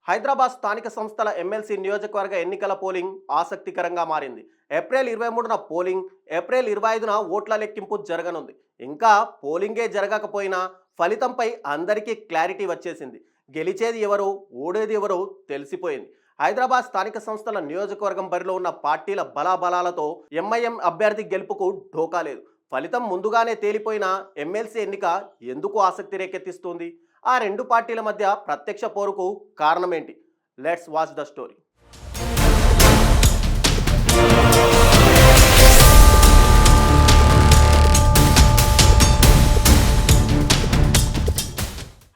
హైదరాబాద్ స్థానిక సంస్థల ఎమ్మెల్సీ నియోజకవర్గ ఎన్నికల పోలింగ్ ఆసక్తికరంగా మారింది. ఏప్రిల్ 23న పోలింగ్, ఏప్రిల్ 25న ఓట్ల లెక్కింపు జరగనుంది. ఇంకా పోలింగే జరగకపోయినా ఫలితంపై అందరికీ క్లారిటీ వచ్చేసింది. గెలిచేది ఎవరు, ఓడేది ఎవరో తెలిసిపోయింది. హైదరాబాద్ స్థానిక సంస్థల నియోజకవర్గం బరిలో ఉన్న పార్టీల బలాబలాలతో ఎంఐఎం అభ్యర్థి గెలుపుకు ఢోకా లేదు. ఫలితం ముందుగానే తేలిపోయిన ఎమ్మెల్సీ ఎన్నిక ఎందుకు ఆసక్తి రేకెత్తిస్తుంది? ఆ రెండు పార్టీల మధ్య ప్రత్యక్ష పోరుకు కారణమేంటి? Let's watch the story.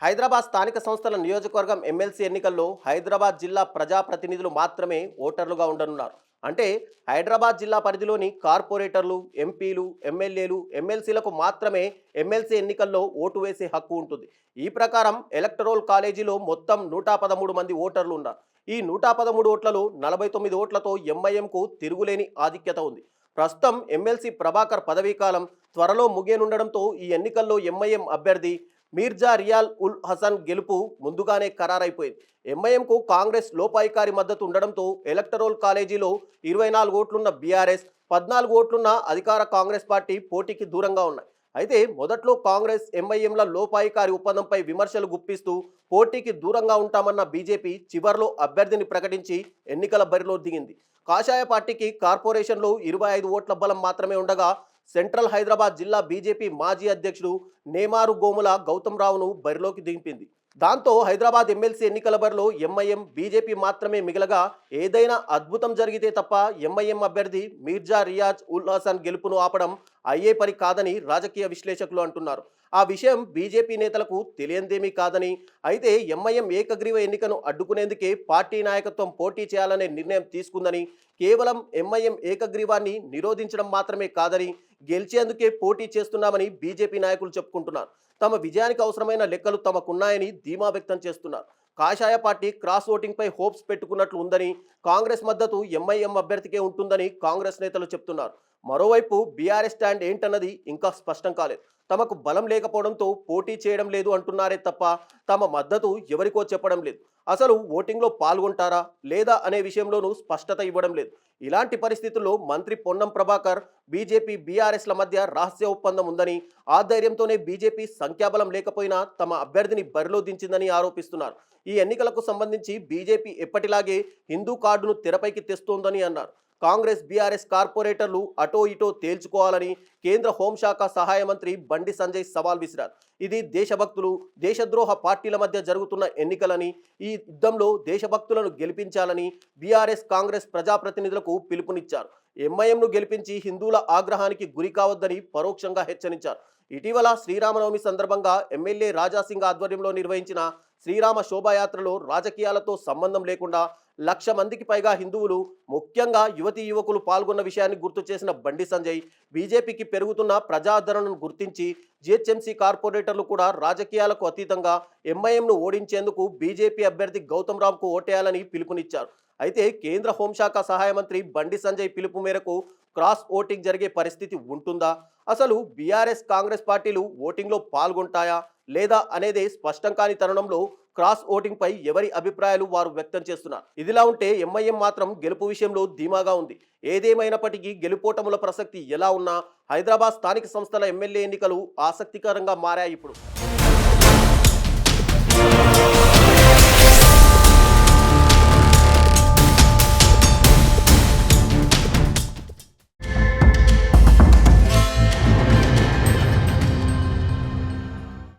Hyderabad స్థానిక సంస్థల నియోజకవర్గం ఎమ్మెల్సీ ఎన్నికల్లో హైదరాబాద్ జిల్లా ప్రజాప్రతినిధులు మాత్రమే ఓటర్లుగా ఉండనున్నారు. అంటే హైదరాబాద్ జిల్లా పరిధిలోని కార్పొరేటర్లు, ఎంపీలు, ఎమ్మెల్యేలు, ఎమ్మెల్సీలకు మాత్రమే ఎమ్మెల్సీ ఎన్నికల్లో ఓటు వేసే హక్కు ఉంటుంది. ఈ ప్రకారం ఎలక్టరల్ కాలేజీలో మొత్తం 113 మంది ఓటర్లు ఉన్నారు. ఈ 113 ఓట్లలో 49 ఓట్లతో ఎంఐఎంకు తిరుగులేని ఆధిక్యత ఉంది. ప్రస్తుతం ఎమ్మెల్సీ ప్రభాకర్ పదవీకాలం త్వరలో ముగియనుండడంతో ఈ ఎన్నికల్లో ఎంఐఎం అభ్యర్థి మీర్జా రియాల్ ఉల్ హసన్ గెలుపు ముందుగానే ఖరారైపోయింది. ఎంఐఎంకు కాంగ్రెస్ లోపాయికారి మద్దతు ఉండడంతో ఎలక్టరల్ కాలేజీలో 24 ఓట్లున్న బీఆర్ఎస్, 14 ఓట్లున్న అధికార కాంగ్రెస్ పార్టీ పోటీకి దూరంగా ఉన్నాయి. అయితే మొదట్లో కాంగ్రెస్, ఎంఐఎంల లోపాయికారి ఒప్పందంపై విమర్శలు గుప్పిస్తూ పోటీకి దూరంగా ఉంటామన్న బీజేపీ చివర్లో అభ్యర్థిని ప్రకటించి ఎన్నికల బరిలో దిగింది. కాషాయ పార్టీకి కార్పొరేషన్లో 25 ఓట్ల బలం మాత్రమే ఉండగా సెంట్రల్ హైదరాబాద్ జిల్లా బీజేపీ మాజీ అధ్యక్షుడు నేమారు గోముల గౌతమ్ రావును బరిలోకి దింపింది. దాంతో హైదరాబాద్ ఎమ్మెల్సీ ఎన్నికల బరిలో ఎంఐఎం, బీజేపీ మాత్రమే మిగలగా ఏదైనా అద్భుతం జరిగితే తప్ప ఎంఐఎం అభ్యర్థి మీర్జా రియాజ్ ఉల్ హసన్ గెలుపును ఆపడం అయ్యే పని కాదని రాజకీయ విశ్లేషకులు అంటున్నారు. ఆ విషయం బీజేపీ నేతలకు తెలియందేమీ కాదని, అయితే ఎంఐఎం ఏకగ్రీవ ఎన్నికను అడ్డుకునేందుకే పార్టీ నాయకత్వం పోటీ చేయాలనే నిర్ణయం తీసుకుందని, కేవలం ఎంఐఎం ఏకగ్రీవాన్ని నిరోధించడం మాత్రమే కాదని, గెలిచేందుకే పోటీ చేస్తున్నామని బీజేపీ నాయకులు చెప్పుకుంటున్నారు. తమ విజయానికి అవసరమైన లెక్కలు తమకున్నాయని ధీమా వ్యక్తం చేస్తున్నారు. కాషాయ పార్టీ క్రాస్ ఓటింగ్పై హోప్స్ పెట్టుకున్నట్లు ఉందని, కాంగ్రెస్ మద్దతు ఎంఐఎం అభ్యర్థికే ఉంటుందని కాంగ్రెస్ నేతలు చెప్తున్నారు. మరోవైపు బీఆర్ఎస్ స్టాండ్ ఏంటన్నది ఇంకా స్పష్టం కాలేదు. తమకు బలం లేకపోవడంతో పోటీ చేయడం లేదు అంటున్నారే తప్ప తమ మద్దతు ఎవరికో చెప్పడం లేదు. అసలు ఓటింగ్లో పాల్గొంటారా లేదా అనే విషయంలోనూ స్పష్టత ఇవ్వడం లేదు. ఇలాంటి పరిస్థితుల్లో మంత్రి పొన్నం ప్రభాకర్, బీజేపీ, బీఆర్ఎస్ల మధ్య రహస్య ఒప్పందం ఉందని, ఆ ధైర్యంతోనే బీజేపీ సంఖ్యాబలం లేకపోయినా తమ అభ్యర్థిని బరిలో దించిందని ఆరోపిస్తున్నారు. ఈ ఎన్నికలకు సంబంధించి బీజేపీ ఎప్పటిలాగే హిందూ కార్డును తెరపైకి తెస్తోందని అన్నారు. కాంగ్రెస్, బీఆర్ఎస్ కార్పొరేటర్లు అటో ఇటో తేల్చుకోవాలని కేంద్ర హోంశాఖ సహాయ మంత్రి బండి సంజయ్ సవాల్ విసిరారు. ఇది దేశభక్తులు, దేశద్రోహ పార్టీల మధ్య జరుగుతున్న ఎన్నికలని, ఈ యుద్ధంలో దేశభక్తులను గెలిపించాలని బీఆర్ఎస్, కాంగ్రెస్ ప్రజాప్రతినిధులకు పిలుపునిచ్చారు. ఎంఐఎంను గెలిపించి హిందువుల ఆగ్రహానికి గురి కావద్దని పరోక్షంగా హెచ్చరించారు. ఇటీవల శ్రీరామనవమి సందర్భంగా ఎమ్మెల్యే రాజాసింగ్ ఆధ్వర్యంలో నిర్వహించిన శ్రీరామ శోభాయాత్రలో రాజకీయాలతో సంబంధం లేకుండా 1,00,000 మందికి పైగా హిందువులు, ముఖ్యంగా యువతీ యువకులు పాల్గొన్న విషయాన్ని గుర్తు చేసిన బండి సంజయ్ బీజేపీకి పెరుగుతున్న ప్రజాదరణను గుర్తించి జీహెచ్ఎంసీ కార్పొరేటర్లు కూడా రాజకీయాలకు అతీతంగా ఎంఐఎంను ఓడించేందుకు బీజేపీ అభ్యర్థి గౌతమ్ రావుకు ఓటేయాలని పిలుపునిచ్చారు. అయితే కేంద్ర హోంశాఖ సహాయ మంత్రి బండి సంజయ్ పిలుపు మేరకు క్రాస్ ఓటింగ్ జరిగే పరిస్థితి ఉంటుందా? అసలు బీఆర్ఎస్, కాంగ్రెస్ పార్టీలు ఓటింగ్లో పాల్గొంటాయా లేదా అనేదే స్పష్టం కాని తరుణంలో క్రాస్ ఓటింగ్ పై ఎవరి అభిప్రాయాలు వారు వ్యక్తం చేస్తున్నారు. ఇదిలా ఉంటే ఎంఐఎం మాత్రం గెలుపు విషయంలో ధీమాగా ఉంది. ఏదేమైనప్పటికీ గెలుపోటముల ప్రసక్తి ఎలా ఉన్నా హైదరాబాద్ స్థానిక సంస్థల ఎమ్మెల్యే ఎన్నికలు ఆసక్తికరంగా మారాయి ఇప్పుడు.